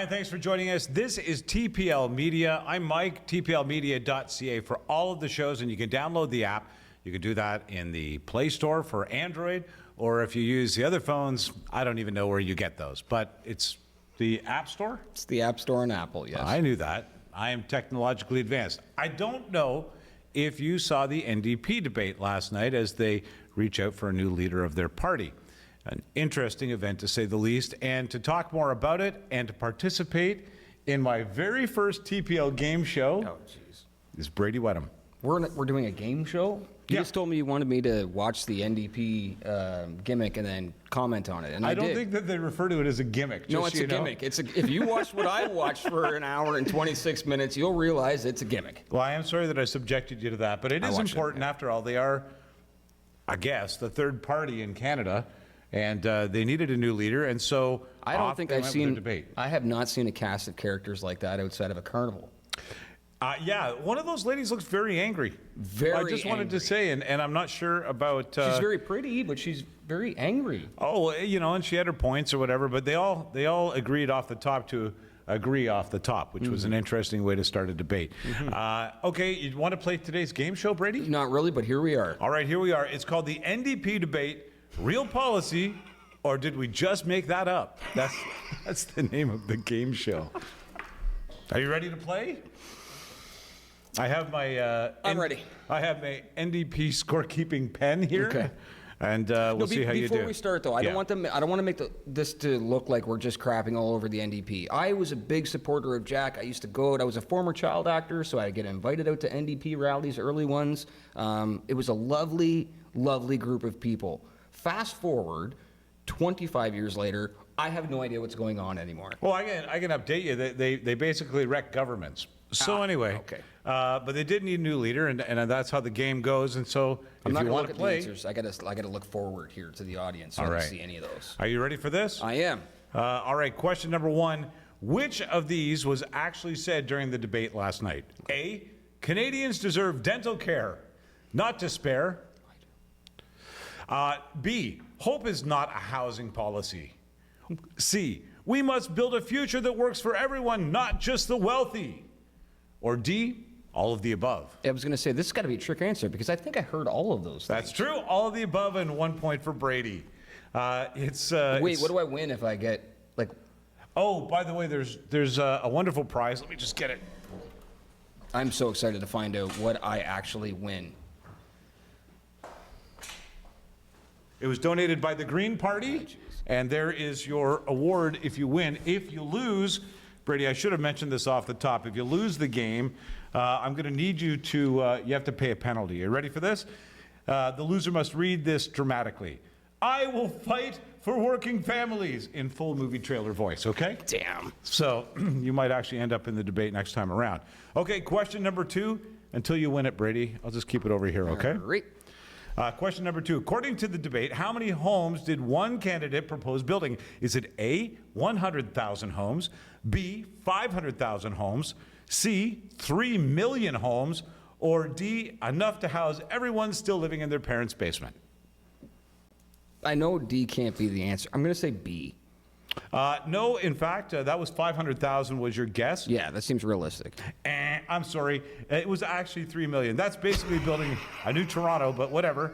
Hi, thanks for joining us. This is TPL Media. I'm Mike, tplmedia.ca for all of the shows, and you can download the app. You can do that in the Play Store for Android, or if you use the other phones, I don't even know where you get those, but it's the App Store? It's the App Store on Apple, yes. I knew that. I am technologically advanced. I don't know if you saw the NDP debate last night as they reach out for a new leader of their party. An interesting event, to say the least. And to talk more about it and to participate in my very first TPL game show is Bradie Whetham. We're doing a game show? You just told me you wanted me to watch the NDP gimmick and then comment on it, and I don't did. think that they refer to it as a gimmick. No, it's a gimmick. If you watch what I watched for an hour and 26 minutes, you'll realize it's a gimmick. Well, I am sorry that I subjected you to that, but it is important. After all, they are, I guess, the third party in Canada. And they needed a new leader, and so I don't think I've seen. I have not seen a cast of characters like that outside of a carnival. Yeah, one of those ladies looks very angry. Very. I just wanted to say, and I'm not sure about. She's very pretty, but she's very angry. Oh, you know, and she had her points or whatever, but they all agreed off the top to agree off the top, which was an interesting way to start a debate. Okay, you want to play today's game show, Bradie? Not really, but here we are. All right, here we are. It's called the NDP debate. Real policy, or did we just make that up? That's the name of the game show. Are you ready to play? I have my. I'm ready. I have my NDP scorekeeping pen here. Okay. And we'll see how you do. Before we start, though, I don't want to make this to look like we're just crapping all over the NDP. I was a big supporter of Jack. I used to go out. I was a former child actor, so I get invited out to NDP rallies, early ones. It was a lovely, lovely group of people. Fast forward, 25 years later, I have no idea what's going on anymore. Well, I can update you. They basically wreck governments. So anyway, okay. But they did need a new leader, and that's how the game goes. And so, if you want to play, I got to look forward here to the audience. So I don't see any of those. Are you ready for this? I am. All right. Question number one: which of these was actually said during the debate last night? A. Canadians deserve dental care, not despair. B. Hope is not a housing policy. C. We must build a future that works for everyone, not just the wealthy. Or D. All of the above. I was going to say, this has got to be a trick answer because I think I heard all of those things. That's true. All of the above, and 1 point for Bradie. Wait, what do I win if I get, like... Oh, by the way, there's a wonderful prize. Let me just get it. I'm so excited to find out what I actually win. It was donated by the Green Party, and there is your award if you win. If you lose, Bradie, I should have mentioned this off the top. If you lose the game, I'm going to need you to, you have to pay a penalty. Are you ready for this? The loser must read this dramatically. I will fight for working families in full movie trailer voice, okay? Damn. So you might actually end up in the debate next time around. Okay, question number two. Until you win it, Bradie, I'll just keep it over here, okay? All right. Question number two. According to the debate, how many homes did one candidate propose building? Is it A, 100,000 homes, B, 500,000 homes, C, 3 million homes, or D, enough to house everyone still living in their parents' basement? I know D can't be the answer. I'm going to say B. No, in fact, that was 500,000 was your guess. Yeah, that seems realistic. I'm sorry. It was actually 3 million. That's basically building a new Toronto, but whatever.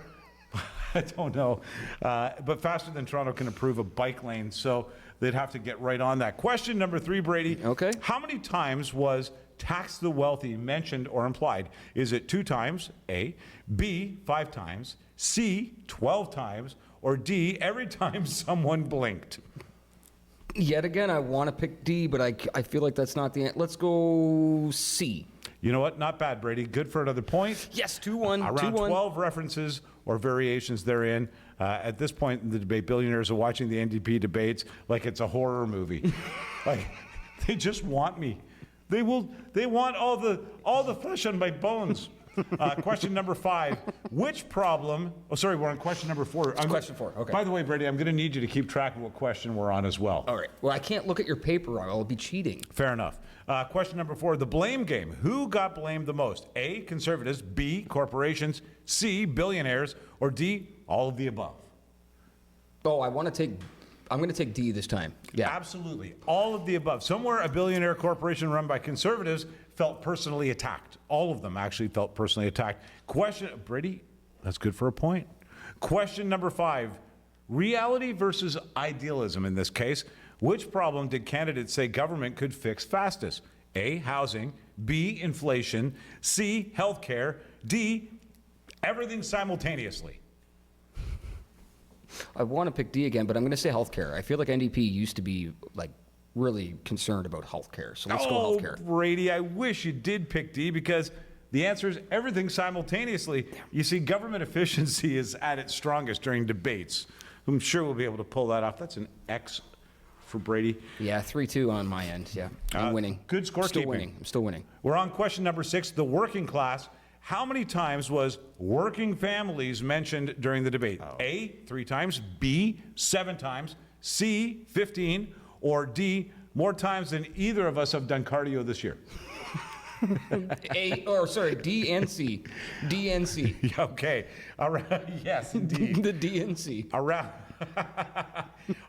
I don't know. But faster than Toronto can approve a bike lane, so they'd have to get right on that. Question number three, Bradie. Okay. How many times was tax the wealthy mentioned or implied? Is it 2 times, A, B, 5 times, C, 12 times, or D, every time someone blinked? Yet again, I want to pick D, but I feel like that's not the answer. Let's go C. You know what? Not bad, Bradie. Good for another point. Yes, 2-1. Around 12 references or variations therein. At this point in the debate, billionaires are watching the NDP debates like it's a horror movie. Like, they just want me. They want all the flesh on my bones. Question number 5. Which problem... Oh, sorry, we're on question number 4. Question 4, okay. By the way, Bradie, I'm going to need you to keep track of what question we're on as well. All right. Well, I can't look at your paper. I'll be cheating. Fair enough. Question number 4, the blame game. Who got blamed the most? A, conservatives, B, corporations, C, billionaires, or D, all of the above? Oh, I want to take I'm going to take D this time. Yeah. Absolutely. All of the above. Somewhere a billionaire corporation run by conservatives felt personally attacked. All of them actually felt personally attacked. Bradie, that's good for a point. Question number 5. Reality versus idealism in this case. Which problem did candidates say government could fix fastest? A, housing. B, inflation. C, healthcare. D, everything simultaneously. I want to pick D again, but I'm going to say healthcare. I feel like NDP used to be like really concerned about healthcare. So let's go healthcare. Bradie, I wish you did pick D because the answer is everything simultaneously. You see, government efficiency is at its strongest during debates. I'm sure we'll be able to pull that off. That's an X for Bradie. Yeah, 3-2 on my end. Yeah, I'm winning. Good scorekeeping. I'm still winning. We're on question number 6, the working class. How many times was working families mentioned during the debate? A, 3 times, B, 7 times, C, 15, or D, more times than either of us have done cardio this year. D and C. D and C. Okay. Yes, indeed. The D and C.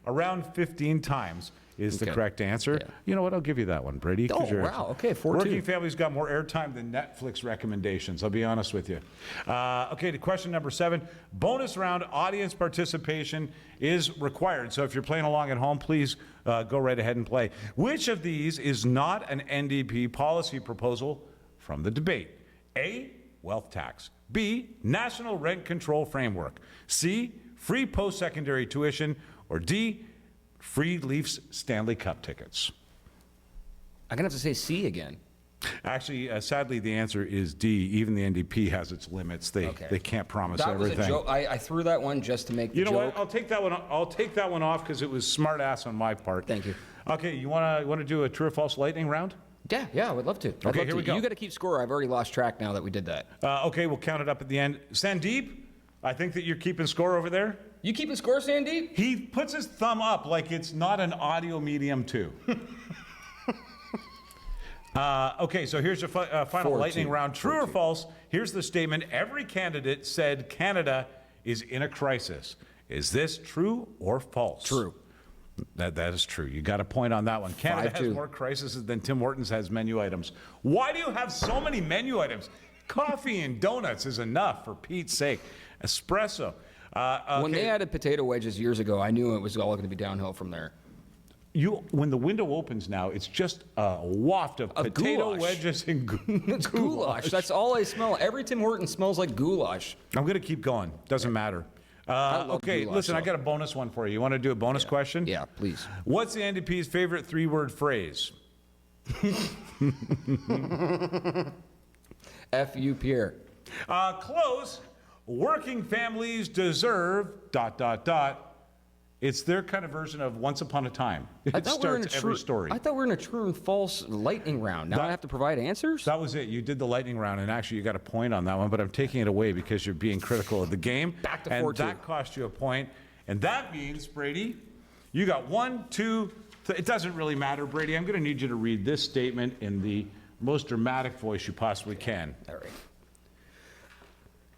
Around 15 times is the correct answer. Yeah. You know what? I'll give you that one, Bradie. Oh, wow. Okay, 4-2. Working families got more airtime than Netflix recommendations. I'll be honest with you. Okay, to question number 7. Bonus round audience participation is required. So if you're playing along at home, please go right ahead and play. Which of these is not an NDP policy proposal from the debate? A, wealth tax. B, national rent control framework. C, free post-secondary tuition. Or D, free Leafs Stanley Cup tickets. I'm going to have to say C again. Actually, sadly, the answer is D. Even the NDP has its limits. They can't promise everything. Was a joke. I threw that one just to make the joke. You know what? I'll take that one. I'll take that one off because it was smart ass on my part. Thank you. Okay, you want to do a true or false lightning round? Yeah, I would love to. Okay, here we go. You got to keep score. I've already lost track now that we did that. Okay, we'll count it up at the end. Sandeep, I think that you're keeping score over there. You keeping score, Sandeep? He puts his thumb up like it's not an audio medium too. Okay, so here's your final lightning round. True or false? Here's the statement. Every candidate said Canada is in a crisis. Is this true or false? True. That is true. You got a point on that one. Canada has more crises than Tim Hortons has menu items. Why do you have so many menu items? Coffee and donuts is enough, for Pete's sake. Espresso. Okay. When they added potato wedges years ago, I knew it was all going to be downhill from there. When the window opens now, it's just a waft of potato goulash. Wedges and It's goulash. That's all I smell. Every Tim Hortons smells like goulash. I'm going to keep going. Doesn't matter. Okay, goulash, listen, I got a bonus one for you. You want to do a bonus question? Yeah, please. What's the NDP's favorite 3-word phrase? F you, Pierre. Close. Working families deserve ... It's their kind of version of Once Upon a Time. It starts every story. I thought we were in a true and false lightning round. Now I have to provide answers? That was it. You did the lightning round, and actually you got a point on that one, but I'm taking it away because you're being critical of the game. Back to and 4-2. That cost you a point. And that means, Bradie, you got 1, 2, it doesn't really matter, Bradie. I'm going to need you to read this statement in the most dramatic voice you possibly can. All right.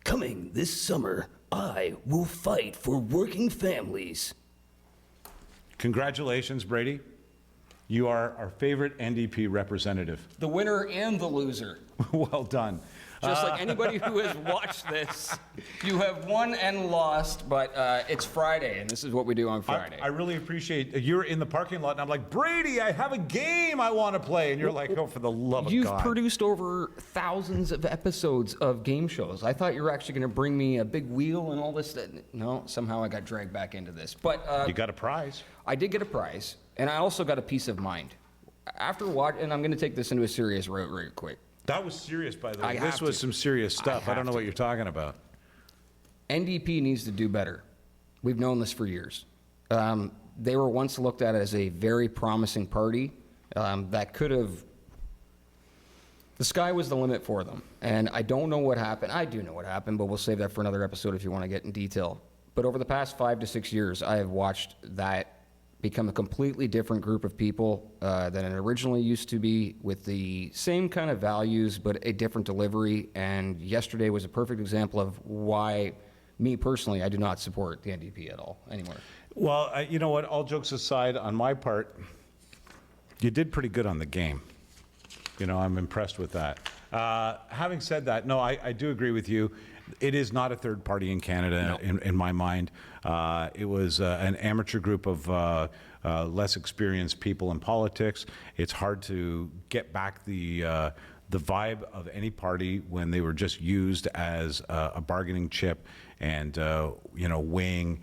Coming this summer, I will fight for working families. Congratulations, Bradie. You are our favorite NDP representative. The winner and the loser. Well done. Just like anybody who has watched this, you have won and lost, but it's Friday, and this is what we do on Friday. I really appreciate you're in the parking lot, and I'm like, Bradie, I have a game I want to play. And you're like, oh, for the love of God. You've produced over thousands of episodes of game shows. I thought you were actually going to bring me a big wheel and all this. No, somehow I got dragged back into this. But you got a prize. I did get a prize, and I also got a peace of mind. After watching, and I'm going to take this into a serious route real quick. That was serious, by the way. This was some serious stuff. I don't know what you're talking about. NDP needs to do better. We've known this for years. They were once looked at as a very promising party that could have... The sky was the limit for them. And I don't know what happened. I do know what happened, but we'll save that for another episode if you want to get in detail. But over the past 5 to 6 years, I have watched that become a completely different group of people than it originally used to be, with the same kind of values but a different delivery. And yesterday was a perfect example of why, me personally, I do not support the NDP at all anymore. Well, you know what? All jokes aside, on my part, you did pretty good on the game. You know, I'm impressed with that. Having said that, no, I do agree with you. It is not a third party in Canada, in my mind. It was an amateur group of less experienced people in politics. It's hard to get back the vibe of any party when they were just used as a bargaining chip and you know, weighing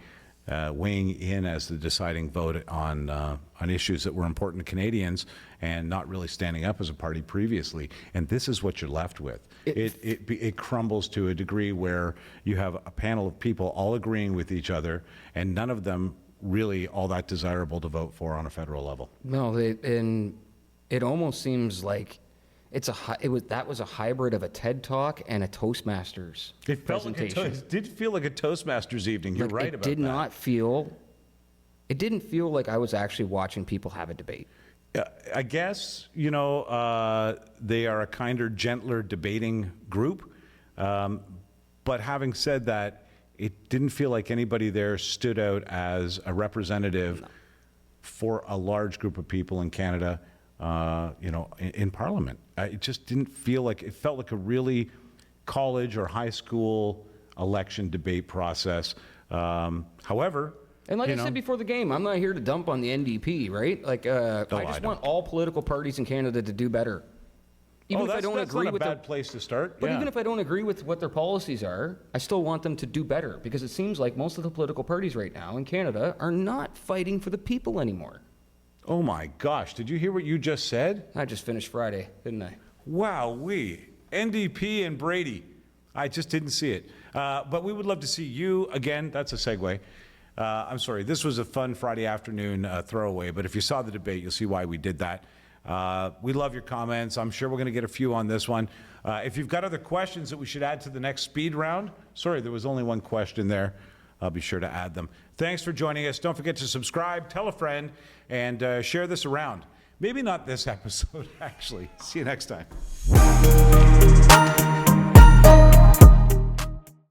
in as the deciding vote on issues that were important to Canadians, and not really standing up as a party previously. And this is what you're left with. It crumbles to a degree where you have a panel of people all agreeing with each other, and none of them really all that desirable to vote for on a federal level. No, and it almost seems like that was a hybrid of a TED Talk and a Toastmasters presentation. It did feel like a Toastmasters evening. You're right about that. It didn't feel like I was actually watching people have a debate. I guess, you know, they are a kinder, gentler debating group. But having said that, it didn't feel like anybody there stood out as a representative for a large group of people in Canada, you know, in Parliament. It just didn't feel like, it felt like a really college or high school election debate process. However, and like I said before the game, I'm not here to dump on the NDP, right? Like, I just want all political parties in Canada to do better. Even if I don't agree with bad place to start. But even if I don't agree with what their policies are, I still want them to do better, because it seems like most of the political parties right now in Canada are not fighting for the people anymore. Oh my gosh, did you hear what you just said? I just finished Friday, didn't I? Wow-wee. NDP and Bradie. I just didn't see it. But we would love to see you again. That's a segue. I'm sorry, this was a fun Friday afternoon throwaway, but if you saw the debate, you'll see why we did that. We love your comments. I'm sure we're going to get a few on this one. If you've got other questions that we should add to the next speed round, sorry, there was only one question there. I'll be sure to add them. Thanks for joining us. Don't forget to subscribe, tell a friend, and share this around. Maybe not this episode, actually. See you next time.